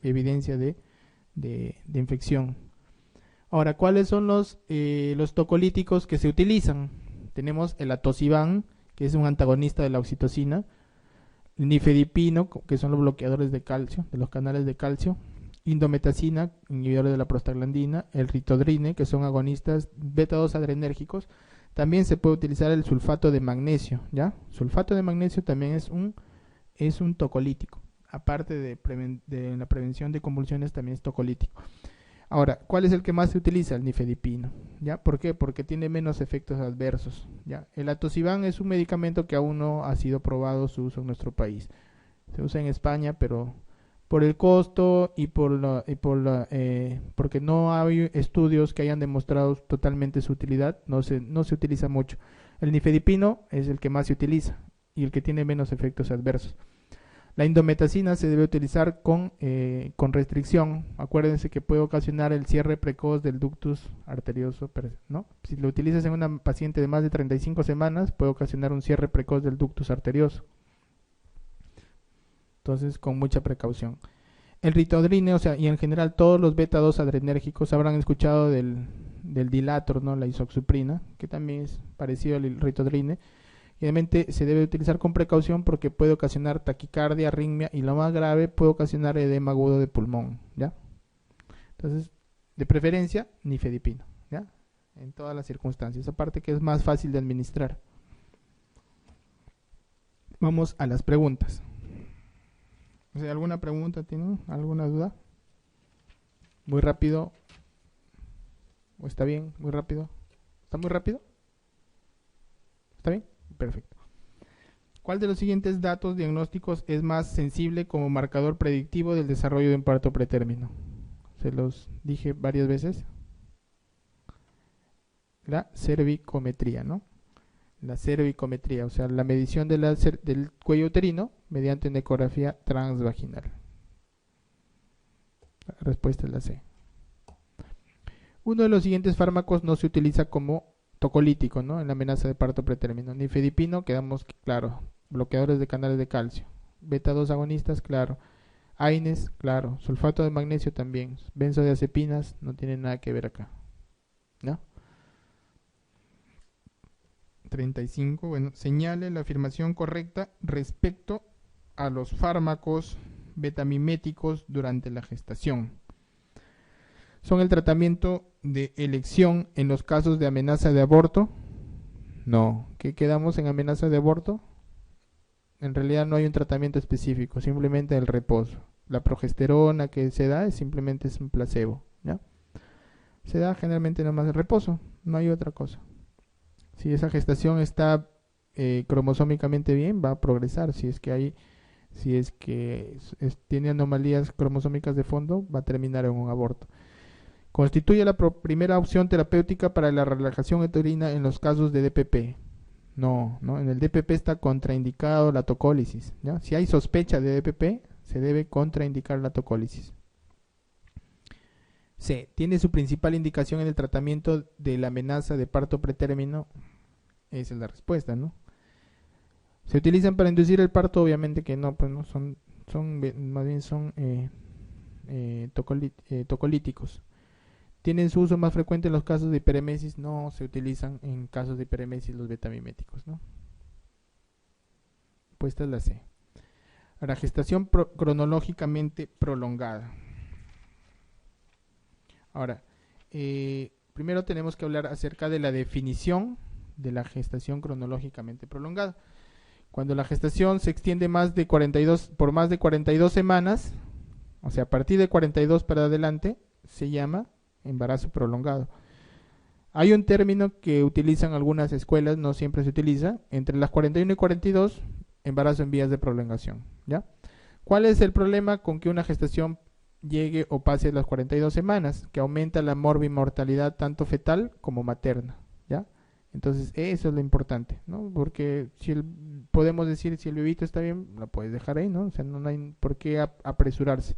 evidencia de infección. Ahora, ¿cuáles son los tocolíticos que se utilizan? Tenemos el atosiban, que es un antagonista de la oxitocina, el nifedipino, que son los bloqueadores de calcio, de los canales de calcio, indometacina, inhibidores de la prostaglandina, el ritodrine, que son agonistas beta 2 adrenérgicos. También se puede utilizar el sulfato de magnesio, ¿ya? Sulfato de magnesio también es un tocolítico. Aparte de la prevención de convulsiones, también es tocolítico. Ahora, ¿cuál es el que más se utiliza? El nifedipino, ¿ya? ¿Por qué? Porque tiene menos efectos adversos, ¿ya? El atosiban es un medicamento que aún no ha sido probado su uso en nuestro país. Se usa en España, pero por el costo y porque no hay estudios que hayan demostrado totalmente su utilidad, no se utiliza mucho. El nifedipino es el que más se utiliza y el que tiene menos efectos adversos. La indometacina se debe utilizar con restricción. Acuérdense que puede ocasionar el cierre precoz del ductus arterioso, ¿no? Si lo utilizas en una paciente de más de 35 semanas, puede ocasionar un cierre precoz del ductus arterioso. Entonces, con mucha precaución. El ritodrine, y en general todos los beta 2 adrenérgicos habrán escuchado del dilator, ¿no? La isoxsuprina, que también es parecido al ritodrine. Obviamente se debe utilizar con precaución porque puede ocasionar taquicardia, arritmia y lo más grave puede ocasionar edema agudo de pulmón, ¿ya? Entonces, de preferencia, nifedipino, ¿ya? En todas las circunstancias, aparte que es más fácil de administrar. Vamos a las preguntas. ¿Alguna pregunta tienen? ¿Alguna duda? Muy rápido. ¿O está bien? Muy rápido. ¿Está muy rápido? ¿Está bien? Perfecto. ¿Cuál de los siguientes datos diagnósticos es más sensible como marcador predictivo del desarrollo de un parto pretérmino? Se los dije varias veces. La cervicometría, ¿no? La cervicometría, la medición de del cuello uterino mediante una ecografía transvaginal. La respuesta es la C. Uno de los siguientes fármacos no se utiliza como tocolítico, ¿no? En la amenaza de parto pretérmino. Nifedipino, quedamos claro. Bloqueadores de canales de calcio. Beta 2 agonistas, claro. AINES, claro. Sulfato de magnesio también. Benzodiazepinas, no tienen nada que ver acá, ¿no? 35, bueno, señale la afirmación correcta respecto a los fármacos betamiméticos durante la gestación. ¿Son el tratamiento de elección en los casos de amenaza de aborto? No. ¿Qué quedamos en amenaza de aborto? En realidad no hay un tratamiento específico, simplemente el reposo. La progesterona que se da simplemente es un placebo, ¿ya? Se da generalmente nada más el reposo, no hay otra cosa. Si esa gestación está cromosómicamente bien, va a progresar. Si es que tiene anomalías cromosómicas de fondo, va a terminar en un aborto. Constituye la primera opción terapéutica para la relajación uterina en los casos de DPP. No, en el DPP está contraindicado la tocólisis, ¿ya? Si hay sospecha de DPP, se debe contraindicar la tocólisis. C. Tiene su principal indicación en el tratamiento de la amenaza de parto pretérmino. Esa es la respuesta, ¿no? ¿Se utilizan para inducir el parto? Obviamente que no, pues no son más bien son tocolíticos. ¿Tienen su uso más frecuente en los casos de hiperemesis? No se utilizan en casos de hiperemesis los betamiméticos, ¿no? Pues esta es la C. Ahora, gestación cronológicamente prolongada. Ahora, primero tenemos que hablar acerca de la definición de la gestación cronológicamente prolongada. Cuando la gestación se extiende por más de 42 semanas, a partir de 42 para adelante, se llama embarazo prolongado. Hay un término que utilizan algunas escuelas, no siempre se utiliza, entre las 41 y 42, embarazo en vías de prolongación, ¿ya? ¿Cuál es el problema con que una gestación llegue o pase las 42 semanas? Que aumenta la morbimortalidad tanto fetal como materna, ¿ya? Entonces eso es lo importante, ¿no? Porque podemos decir si el bebito está bien, lo puedes dejar ahí, ¿no? No hay por qué apresurarse.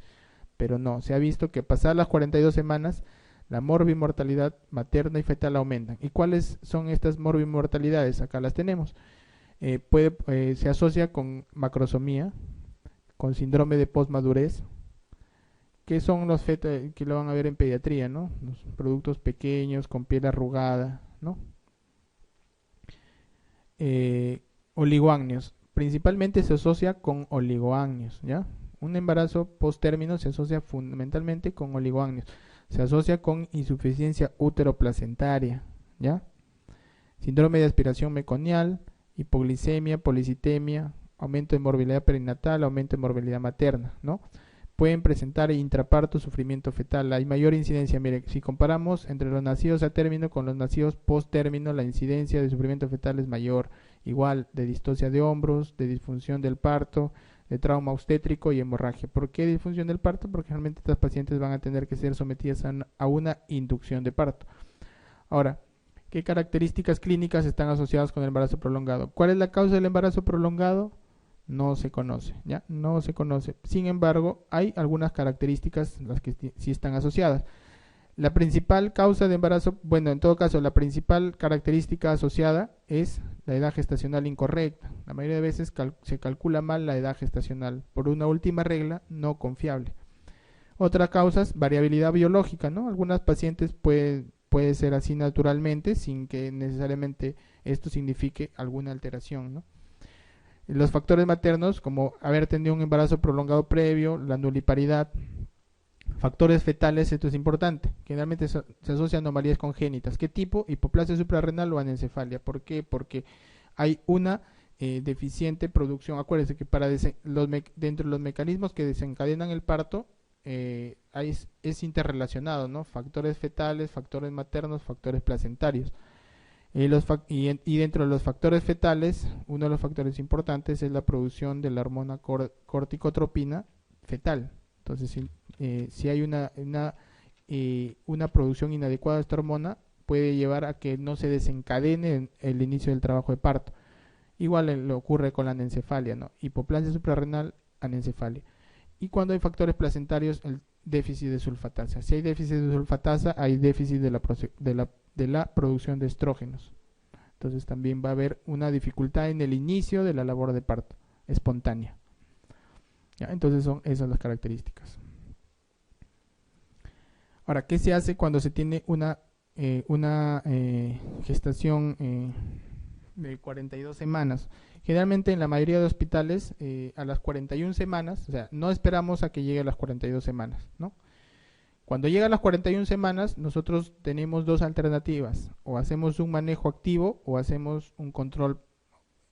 Pero no, se ha visto que pasadas las 42 semanas, la morbimortalidad materna y fetal aumentan. ¿Y cuáles son estas morbimortalidades? Acá las tenemos. Se asocia con macrosomía, con síndrome de posmadurez, que son los fetos que lo van a ver en pediatría, ¿no? Los productos pequeños con piel arrugada, ¿no? Oligoamnios. Principalmente se asocia con oligoamnios, ¿ya? Un embarazo post-término se asocia fundamentalmente con oligoamnios. Se asocia con insuficiencia útero-placentaria, ¿ya? Síndrome de aspiración meconial, hipoglicemia, policitemia, aumento de morbilidad perinatal, aumento de morbilidad materna, ¿no? Pueden presentar intraparto, sufrimiento fetal. Hay mayor incidencia, mire, si comparamos entre los nacidos a término con los nacidos post término, la incidencia de sufrimiento fetal es mayor, igual de distocia de hombros, de disfunción del parto, de trauma obstétrico y hemorragia. ¿Por qué disfunción del parto? Porque realmente estas pacientes van a tener que ser sometidas a una inducción de parto. Ahora, ¿qué características clínicas están asociadas con el embarazo prolongado? ¿Cuál es la causa del embarazo prolongado? No se conoce, ¿ya? No se conoce. Sin embargo, hay algunas características las que sí están asociadas. La principal causa de embarazo, bueno, en todo caso, la principal característica asociada es la edad gestacional incorrecta. La mayoría de veces se calcula mal la edad gestacional por una última regla no confiable. Otras causas, variabilidad biológica, ¿no? Algunas pacientes puede ser así naturalmente sin que necesariamente esto signifique alguna alteración, ¿no? Los factores maternos, como haber tenido un embarazo prolongado previo, la nuliparidad. Factores fetales, esto es importante. Generalmente se asocian a anomalías congénitas. ¿Qué tipo? Hipoplasia suprarrenal o anencefalia. ¿Por qué? Porque hay una deficiente producción. Acuérdense que dentro de los mecanismos que desencadenan el parto es interrelacionado, ¿no? Factores fetales, factores maternos, factores placentarios. Y dentro de los factores fetales, uno de los factores importantes es la producción de la hormona corticotropina fetal. Entonces, si hay una producción inadecuada de esta hormona, puede llevar a que no se desencadene el inicio del trabajo de parto. Igual lo ocurre con la anencefalia, ¿no? Hipoplasia suprarrenal, anencefalia. Y cuando hay factores placentarios, el déficit de sulfatasa. Si hay déficit de sulfatasa, hay déficit de la producción de estrógenos. Entonces también va a haber una dificultad en el inicio de la labor de parto espontánea. ¿Ya? Entonces son esas las características. Ahora, ¿qué se hace cuando se tiene una gestación de 42 semanas? Generalmente en la mayoría de hospitales a las 41 semanas, o sea, no esperamos a que llegue a las 42 semanas, ¿no? Cuando llega a las 41 semanas, nosotros tenemos dos alternativas. O hacemos un manejo activo o hacemos un control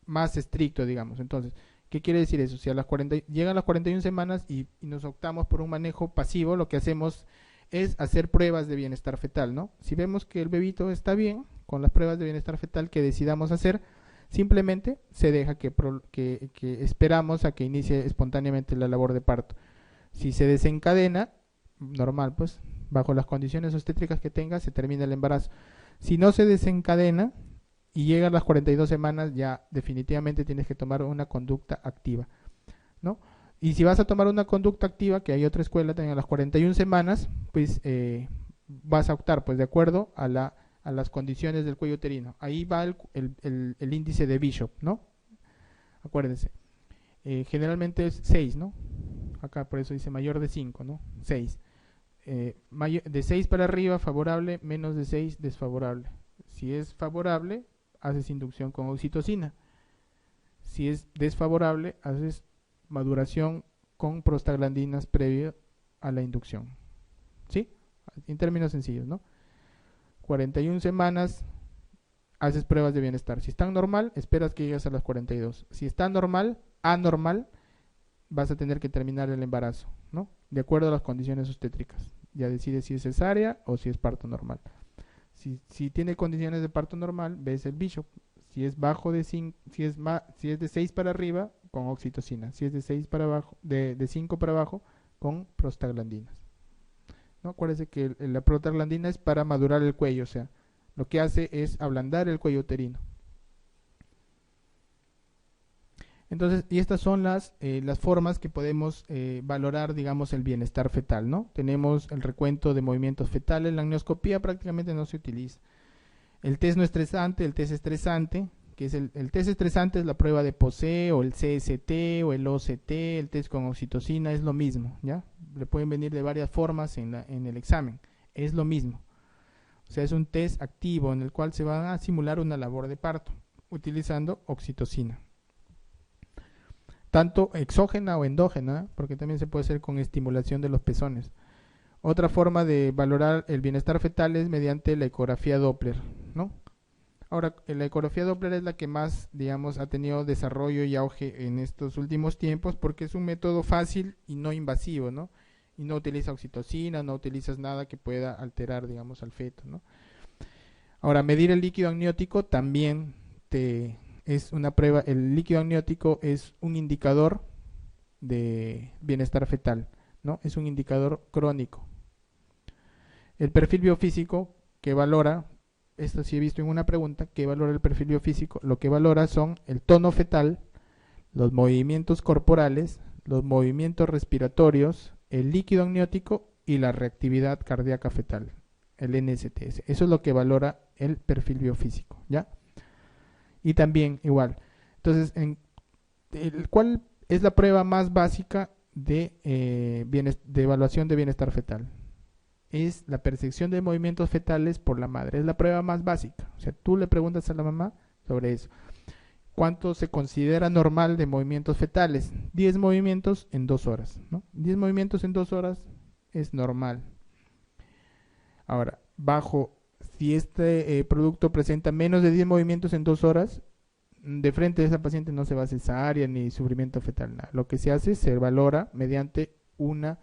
más estricto, digamos. Entonces, ¿qué quiere decir eso? Si llegan las 41 semanas y nos optamos por un manejo pasivo, lo que hacemos es hacer pruebas de bienestar fetal, ¿no? Si vemos que el bebito está bien, con las pruebas de bienestar fetal que decidamos hacer, simplemente se deja que esperamos a que inicie espontáneamente la labor de parto. Si se desencadena, normal, pues, bajo las condiciones obstétricas que tenga, se termina el embarazo. Si no se desencadena y llegan las 42 semanas, ya definitivamente tienes que tomar una conducta activa, ¿no? Y si vas a tomar una conducta activa, que hay otra escuela también a las 41 semanas, pues vas a optar, pues, de acuerdo a las condiciones del cuello uterino. Ahí va el índice de Bishop, ¿no? Acuérdense. Generalmente es 6, ¿no? Acá por eso dice mayor de 5, ¿no? 6. De 6 para arriba, favorable, menos de 6, desfavorable. Si es favorable, haces inducción con oxitocina. Si es desfavorable, haces maduración con prostaglandinas previo a la inducción. ¿Sí? En términos sencillos, ¿no? 41 semanas, haces pruebas de bienestar. Si está normal, esperas que llegues a las 42. Si está anormal, vas a tener que terminar el embarazo, ¿no? De acuerdo a las condiciones obstétricas. Ya decides si es cesárea o si es parto normal. Si tiene condiciones de parto normal, ves el Bishop. Si es bajo de 5, si es de 6 para arriba, con oxitocina. Si es de 6 para abajo, de 5 para abajo, con prostaglandinas. ¿No? Acuérdense que la prostaglandina es para madurar el cuello, o sea, lo que hace es ablandar el cuello uterino. Entonces, y estas son las formas que podemos valorar, digamos, el bienestar fetal, ¿no? Tenemos el recuento de movimientos fetales, la amnioscopía prácticamente no se utiliza. El test no estresante, el test estresante, que es el test estresante es la prueba de POSE o el CST o el OCT, el test con oxitocina, es lo mismo, ¿ya? le pueden venir de varias formas en el examen. Es lo mismo. O sea, es un test activo en el cual se va a simular una labor de parto utilizando oxitocina. Tanto exógena o endógena, porque también se puede hacer con estimulación de los pezones. Otra forma de valorar el bienestar fetal es mediante la ecografía Doppler, ¿no? Ahora, la ecografía Doppler es la que más, digamos, ha tenido desarrollo y auge en estos últimos tiempos porque es un método fácil y no invasivo, ¿no? Y no utiliza oxitocina, no utilizas nada que pueda alterar, digamos, al feto, ¿no? Ahora, medir el líquido amniótico también es una prueba. El líquido amniótico es un indicador de bienestar fetal, ¿no? Es un indicador crónico. El perfil biofísico que valora, esto sí he visto en una pregunta, ¿qué valora el perfil biofísico? Lo que valora son el tono fetal, los movimientos corporales, los movimientos respiratorios, el líquido amniótico y la reactividad cardíaca fetal, el NSTS. Eso es lo que valora el perfil biofísico, ¿ya? Y también igual. Entonces, ¿cuál es la prueba más básica de evaluación de bienestar fetal? Es la percepción de movimientos fetales por la madre. Es la prueba más básica. O sea, tú le preguntas a la mamá sobre eso. ¿Cuánto se considera normal de movimientos fetales? 10 movimientos en 2 horas, ¿no? 10 movimientos en 2 horas es normal. Ahora, si este producto presenta menos de 10 movimientos en 2 horas, de frente a esa paciente no se va a cesárea ni sufrimiento fetal, nada. Lo que se hace, se valora mediante un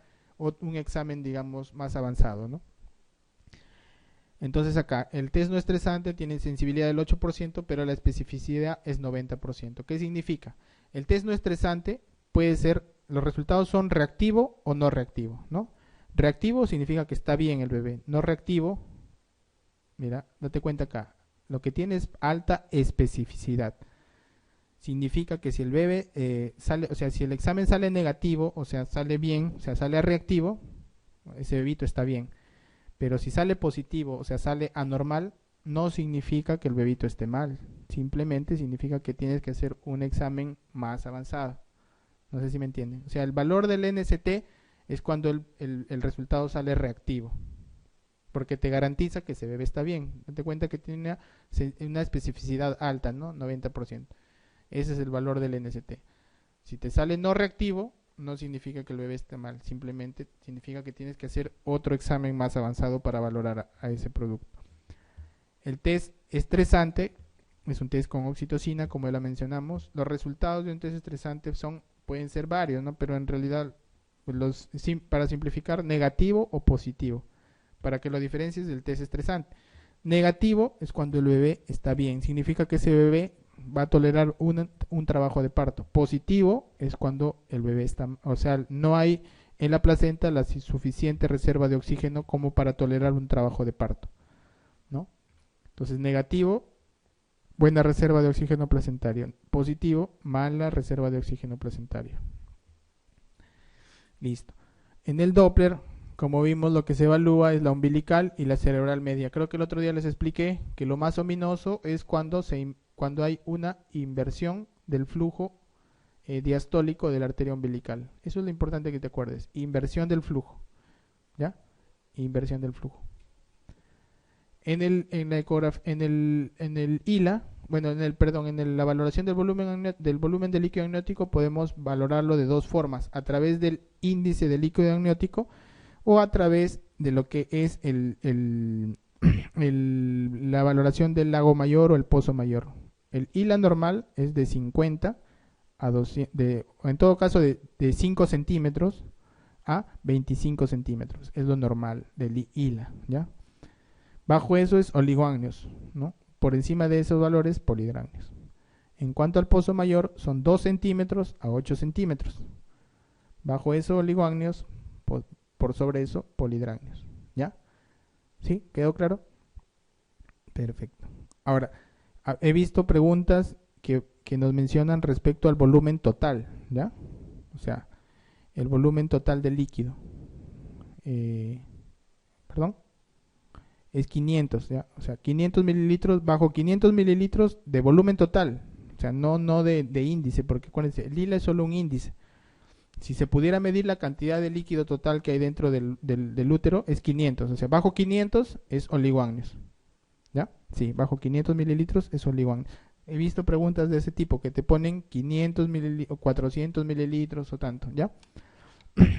examen, digamos, más avanzado, ¿no? Entonces acá, el test no estresante tiene sensibilidad del 8%, pero la especificidad es 90%. ¿Qué significa? El test no estresante puede ser, los resultados son reactivo o no reactivo, ¿no? Reactivo significa que está bien el bebé. No reactivo, mira, date cuenta acá, lo que tiene es alta especificidad. Significa que si el bebé sale, o sea, si el examen sale negativo, o sea, sale bien, o sea, sale reactivo, ese bebito está bien. Pero si sale positivo, o sea, sale anormal, no significa que el bebito esté mal. Simplemente significa que tienes que hacer un examen más avanzado. No sé si me entienden. O sea, el valor del NST es cuando el resultado sale reactivo. Porque te garantiza que ese bebé está bien. Date cuenta que tiene una especificidad alta, ¿no? 90%. Ese es el valor del NST. Si te sale no reactivo, no significa que el bebé esté mal, simplemente significa que tienes que hacer otro examen más avanzado para valorar a ese producto. El test estresante es un test con oxitocina, como ya lo mencionamos. Los resultados de un test estresante pueden ser varios, ¿no? Pero en realidad, para simplificar, negativo o positivo, para que lo diferencies del test estresante. Negativo es cuando el bebé está bien, significa que ese bebé va a tolerar un trabajo de parto. Positivo es cuando el bebé está, o sea, no hay en la placenta la suficiente reserva de oxígeno como para tolerar un trabajo de parto, ¿no? Entonces, negativo, buena reserva de oxígeno placentario. Positivo, mala reserva de oxígeno placentario. Listo. En el Doppler, como vimos, lo que se evalúa es la umbilical y la cerebral media. Creo que el otro día les expliqué que lo más ominoso es cuando hay una inversión del flujo diastólico de la arteria umbilical. Eso es lo importante que te acuerdes. Inversión del flujo. ¿Ya? Inversión del flujo. En el ILA, bueno, en la valoración del volumen del líquido amniótico podemos valorarlo de dos formas, a través del índice de líquido amniótico o a través de lo que es la valoración del lago mayor o el pozo mayor. El ILA normal es de 50 a 200, en todo caso de 5 centímetros a 25 centímetros. Es lo normal del ILA, ¿ya? Bajo eso es oligoamnios, ¿no? Por encima de esos valores, polidrácneos. En cuanto al pozo mayor, son 2 centímetros a 8 centímetros. Bajo eso, oligoamnios, por sobre eso, polidrácneos. ¿Ya? ¿Sí? ¿Quedó claro? Perfecto. Ahora, he visto preguntas que nos mencionan respecto al volumen total, ¿ya? O sea, el volumen total del líquido. ¿Perdón? Es 500, ¿ya? O sea, 500 mililitros, bajo 500 mililitros de volumen total. O sea, no de índice, porque acuérdense, el ILA es solo un índice. Si se pudiera medir la cantidad de líquido total que hay dentro del útero, es 500. O sea, bajo 500 es oligoamnios. ¿Ya? Sí, bajo 500 mililitros es oligoamnios. He visto preguntas de ese tipo que te ponen 500 mililitros, 400 mililitros o tanto, ¿ya?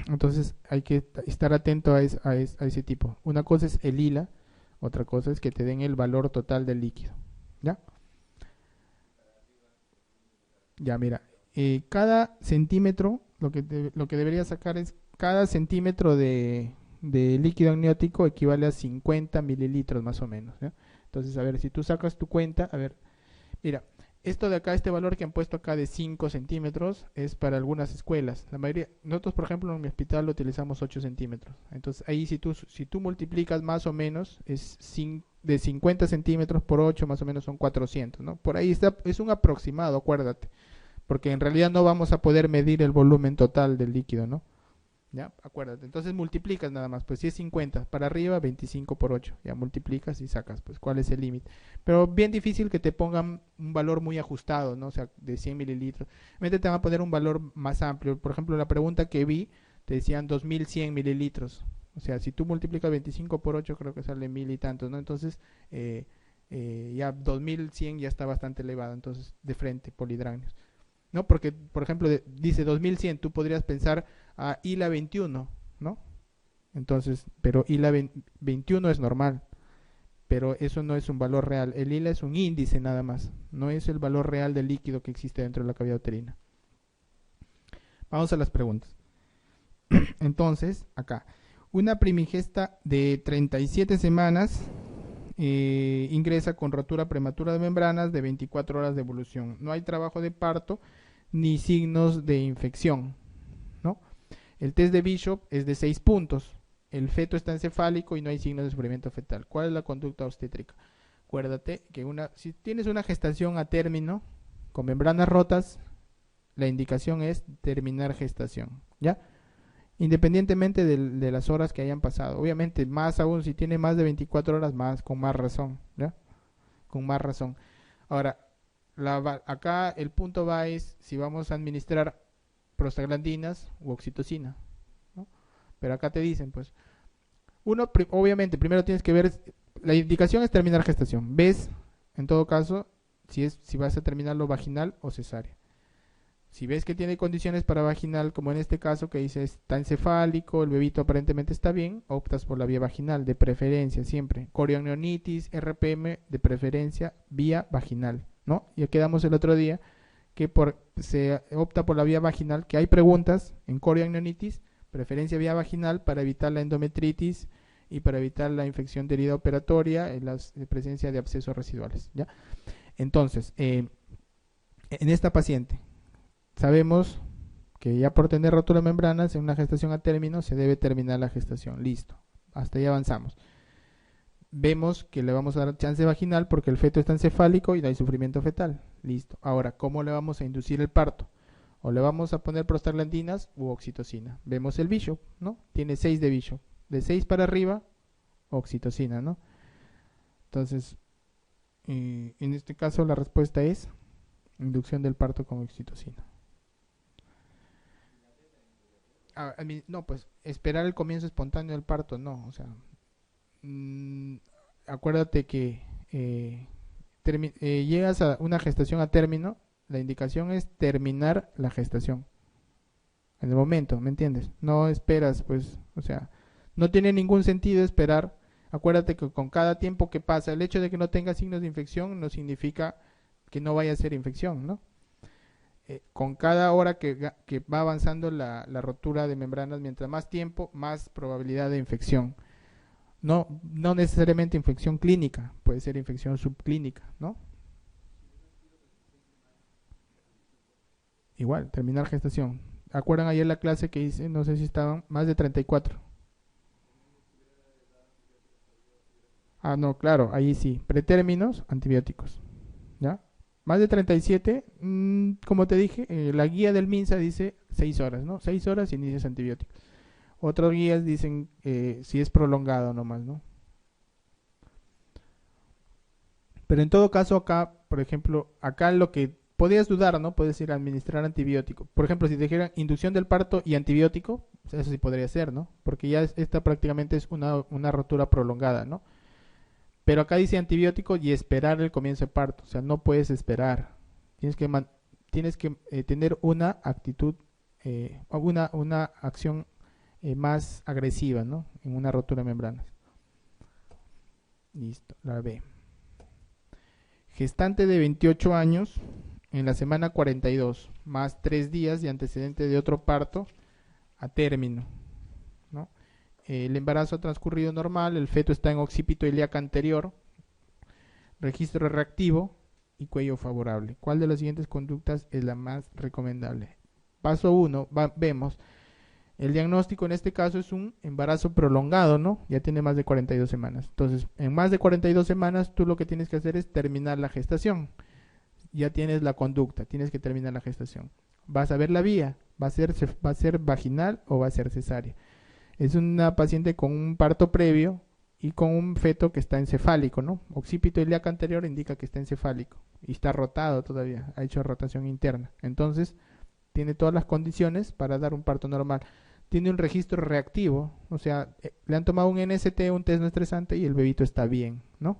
Entonces hay que estar atento a ese tipo. Una cosa es el ILA, otra cosa es que te den el valor total del líquido, ¿ya? Ya, mira, cada centímetro, lo que debería sacar es cada centímetro de líquido amniótico equivale a 50 mililitros más o menos, ¿ya? Entonces, a ver, si tú sacas tu cuenta, a ver, mira, esto de acá, este valor que han puesto acá de 5 centímetros es para algunas escuelas. La mayoría, nosotros por ejemplo en mi hospital lo utilizamos 8 centímetros. Entonces ahí si tú multiplicas más o menos es de 50 centímetros por 8 más o menos son 400, ¿no? Por ahí está, es un aproximado, acuérdate. Porque en realidad no vamos a poder medir el volumen total del líquido, ¿no? ¿Ya? Acuérdate. Entonces multiplicas nada más. Pues si es 50 para arriba, 25 por 8. Ya multiplicas y sacas, pues, cuál es el límite. Pero bien difícil que te pongan un valor muy ajustado, ¿no? O sea, de 100 mililitros. Realmente te van a poner un valor más amplio. Por ejemplo, la pregunta que vi, te decían 2100 mililitros. O sea, si tú multiplicas 25 por 8, creo que sale 1000 y tantos, ¿no? Entonces, ya 2100 ya está bastante elevado. Entonces, de frente, polihidrágneos. ¿No? Porque, por ejemplo, dice 2100, tú podrías pensar a ILA 21, ¿no? Entonces, pero ILA 21 es normal, pero eso no es un valor real. El ILA es un índice nada más, no es el valor real del líquido que existe dentro de la cavidad uterina. Vamos a las preguntas. Entonces, acá, una primigesta de 37 semanas ingresa con rotura prematura de membranas de 24 horas de evolución. No hay trabajo de parto ni signos de infección, ¿no? El test de Bishop es de 6 puntos. El feto está encefálico y no hay signos de sufrimiento fetal. ¿Cuál es la conducta obstétrica? Acuérdate que si tienes una gestación a término con membranas rotas, la indicación es terminar gestación, ¿ya? Independientemente de las horas que hayan pasado. Obviamente, más aún si tiene más de 24 horas, más, con más razón, ¿ya? Con más razón. Ahora, acá el punto va es si vamos a administrar prostaglandinas u oxitocina, ¿no? Pero acá te dicen, pues, obviamente, primero tienes que ver, la indicación es terminar gestación. Ves, en todo caso, si vas a terminarlo vaginal o cesárea. Si ves que tiene condiciones para vaginal, como en este caso que dice está encefálico, el bebito aparentemente está bien, optas por la vía vaginal, de preferencia siempre. Corioamnionitis, RPM, de preferencia vía vaginal, ¿no? Ya quedamos el otro día que se opta por la vía vaginal, que hay preguntas en corioamnionitis, preferencia vía vaginal para evitar la endometritis y para evitar la infección de herida operatoria en la presencia de abscesos residuales, ¿ya? Entonces, en esta paciente, sabemos que ya por tener rotura de membranas en una gestación a término se debe terminar la gestación. Listo. Hasta ahí avanzamos. Vemos que le vamos a dar chance vaginal porque el feto está encefálico y no hay sufrimiento fetal. Listo. Ahora, ¿cómo le vamos a inducir el parto? O le vamos a poner prostaglandinas u oxitocina. Vemos el Bishop, ¿no? Tiene 6 de Bishop. De 6 para arriba, oxitocina, ¿no? Entonces, en este caso la respuesta es inducción del parto con oxitocina. No, pues esperar el comienzo espontáneo del parto, no, o sea, acuérdate que llegas a una gestación a término, la indicación es terminar la gestación en el momento, ¿me entiendes? No esperas, pues, o sea, no tiene ningún sentido esperar. Acuérdate que con cada tiempo que pasa, el hecho de que no tenga signos de infección no significa que no vaya a ser infección, ¿no? Con cada hora que va avanzando la rotura de membranas, mientras más tiempo, más probabilidad de infección. No necesariamente infección clínica, puede ser infección subclínica, ¿no? Igual, terminar gestación. ¿Acuerdan ayer la clase que hice? No sé si estaban más de 34. Ah, no, claro, ahí sí. Pretérminos, antibióticos. ¿Ya? Más de 37, como te dije, la guía del MINSA dice 6 horas, ¿no? 6 horas y inicias antibióticos. Otros guías dicen si es prolongado nomás, ¿no? Pero en todo caso acá, por ejemplo, acá lo que podrías dudar, ¿no? Puedes ir a administrar antibiótico. Por ejemplo, si te dijeran inducción del parto y antibiótico, eso sí podría ser, ¿no? Porque ya esta prácticamente es una rotura prolongada, ¿no? Pero acá dice antibiótico y esperar el comienzo de parto. O sea, no puedes esperar. Tienes que tener una actitud, una acción más agresiva, ¿no? En una rotura de membranas. Listo, la B. Gestante de 28 años en la semana 42, más 3 días de antecedente de otro parto a término, ¿no? El embarazo ha transcurrido normal, el feto está en occipito ilíaca anterior, registro reactivo y cuello favorable. ¿Cuál de las siguientes conductas es la más recomendable? Paso 1, vemos. El diagnóstico en este caso es un embarazo prolongado, ¿no? Ya tiene más de 42 semanas. Entonces, en más de 42 semanas, tú lo que tienes que hacer es terminar la gestación. Ya tienes la conducta, tienes que terminar la gestación. Vas a ver la vía, va a ser vaginal o va a ser cesárea. Es una paciente con un parto previo y con un feto que está encefálico, ¿no? Occipito ilíaco anterior indica que está encefálico y está rotado todavía, ha hecho rotación interna. Entonces, tiene todas las condiciones para dar un parto normal. Tiene un registro reactivo, o sea, le han tomado un NST, un test no estresante, y el bebito está bien, ¿no?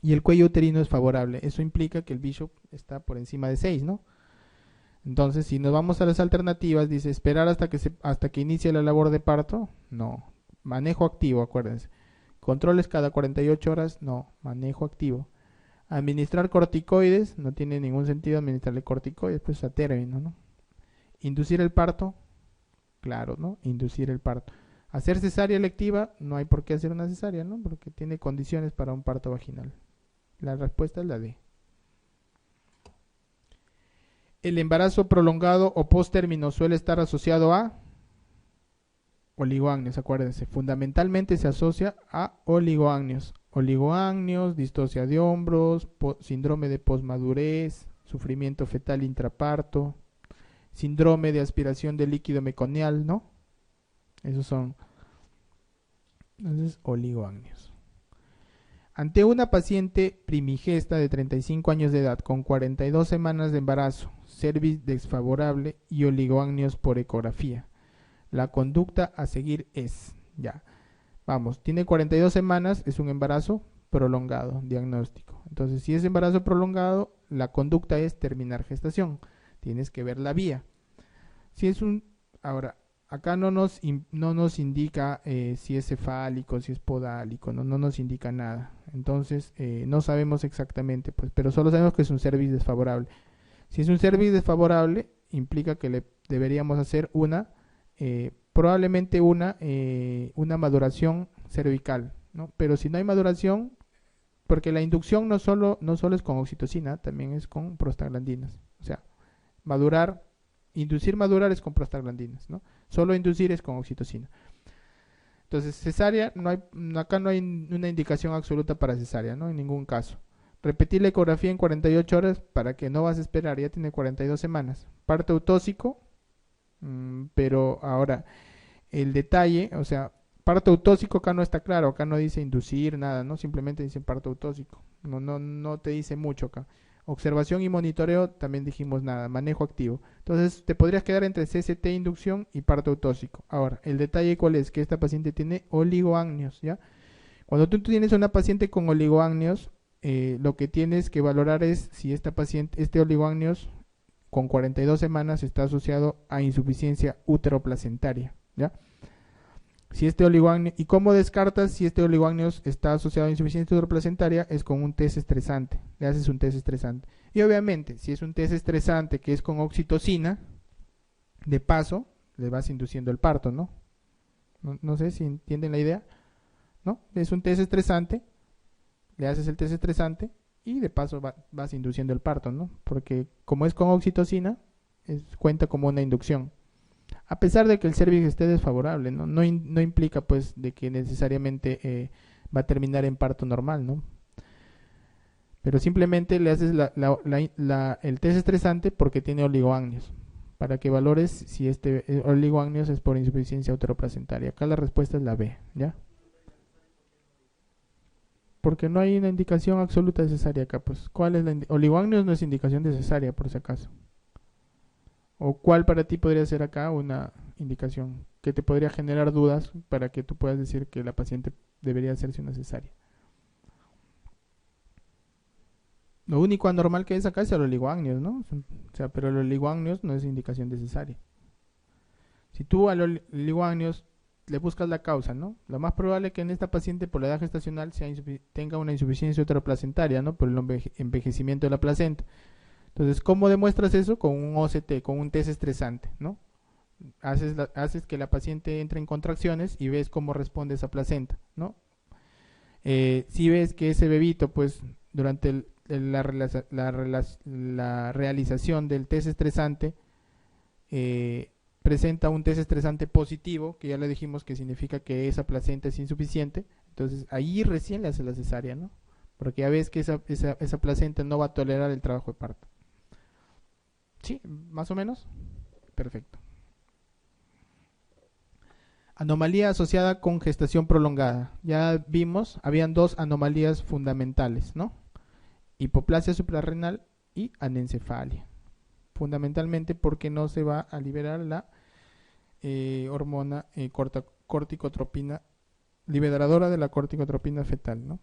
Y el cuello uterino es favorable. Eso implica que el Bishop está por encima de 6, ¿no? Entonces, si nos vamos a las alternativas, dice esperar hasta que inicie la labor de parto, no. Manejo activo, acuérdense. Controles cada 48 horas, no. Manejo activo. Administrar corticoides, no tiene ningún sentido administrarle corticoides, pues a término, ¿no? Inducir el parto, claro, ¿no? Inducir el parto. Hacer cesárea electiva, no hay por qué hacer una cesárea, ¿no? Porque tiene condiciones para un parto vaginal. La respuesta es la D. El embarazo prolongado o post-término suele estar asociado a oligoamnios, acuérdense. Fundamentalmente se asocia a oligoamnios. Oligoamnios, distocia de hombros, síndrome de posmadurez, sufrimiento fetal intraparto, síndrome de aspiración de líquido meconial, ¿no? Esos son, entonces, oligoamnios. Ante una paciente primigesta de 35 años de edad con 42 semanas de embarazo, cervix desfavorable y oligoamnios por ecografía, la conducta a seguir es, ya, vamos, tiene 42 semanas, es un embarazo prolongado, diagnóstico. Entonces, si es embarazo prolongado, la conducta es terminar gestación. Tienes que ver la vía. Si es ahora, acá no nos indica si es cefálico, si es podálico, no nos indica nada. Entonces, no sabemos exactamente, pues, pero solo sabemos que es un cervix desfavorable. Si es un cervix desfavorable, implica que le deberíamos hacer probablemente una maduración cervical, ¿no? Pero si no hay maduración, porque la inducción no solo es con oxitocina, también es con prostaglandinas. O sea, inducir madurar es con prostaglandinas, ¿no? Solo inducir es con oxitocina. Entonces, cesárea, acá no hay una indicación absoluta para cesárea, ¿no? En ningún caso. Repetir la ecografía en 48 horas para que no vas a esperar, ya tiene 42 semanas. Parto autóxico, pero ahora, el detalle, o sea, parto autóxico acá no está claro, acá no dice inducir, nada, ¿no? Simplemente dice parto autóxico, no te dice mucho acá. Observación y monitoreo, también dijimos nada, manejo activo. Entonces, te podrías quedar entre CST inducción y parto autóxico. Ahora, el detalle cuál es, que esta paciente tiene oligoamnios, ¿ya? Cuando tú tienes una paciente con oligoamnios, lo que tienes que valorar es si este oligoamnios con 42 semanas está asociado a insuficiencia útero-placentaria, ¿ya? Si este oligoamnios, ¿y cómo descartas si este oligoamnios está asociado a insuficiencia útero-placentaria? Es con un test estresante, le haces un test estresante. Y obviamente, si es un test estresante que es con oxitocina, de paso, le vas induciendo el parto, ¿no? No sé si entienden la idea, ¿no? Es un test estresante, le haces el test estresante y de paso vas induciendo el parto, ¿no? Porque como es con oxitocina, cuenta como una inducción. A pesar de que el cervix esté desfavorable, no implica pues de que necesariamente va a terminar en parto normal, ¿no? Pero simplemente le haces el test estresante porque tiene oligoamnios, para que valores si este oligoamnios es por insuficiencia uteroplacentaria. Acá la respuesta es la B, ¿ya? porque no hay una indicación absoluta de cesárea acá. Pues, ¿cuál es la oligoamnios? No es indicación de cesárea, por si acaso. ¿O cuál para ti podría ser acá una indicación que te podría generar dudas para que tú puedas decir que la paciente debería hacerse una cesárea? Lo único anormal que es acá es el oligoamnios, ¿no? O sea, pero el oligoamnios no es indicación de cesárea. Si tú al oligoamnios le buscas la causa, ¿no? Lo más probable es que en esta paciente por la edad gestacional tenga una insuficiencia uteroplacentaria, ¿no? Por el envejecimiento de la placenta. Entonces, ¿cómo demuestras eso? Con un OCT, con un test estresante, ¿no? Haces que la paciente entre en contracciones y ves cómo responde esa placenta, ¿no? Si ves que ese bebito, pues, durante la realización del test estresante, presenta un test estresante positivo, que ya le dijimos que significa que esa placenta es insuficiente, entonces ahí recién le hace la cesárea, ¿no? Porque ya ves que esa placenta no va a tolerar el trabajo de parto. ¿Sí? ¿Más o menos? Perfecto. Anomalía asociada con gestación prolongada. Ya vimos, habían dos anomalías fundamentales, ¿no? Hipoplasia suprarrenal y anencefalia. Fundamentalmente porque no se va a liberar la hormona corticotropina, liberadora de la corticotropina fetal, ¿no?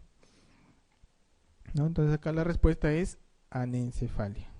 Entonces acá la respuesta es anencefalia.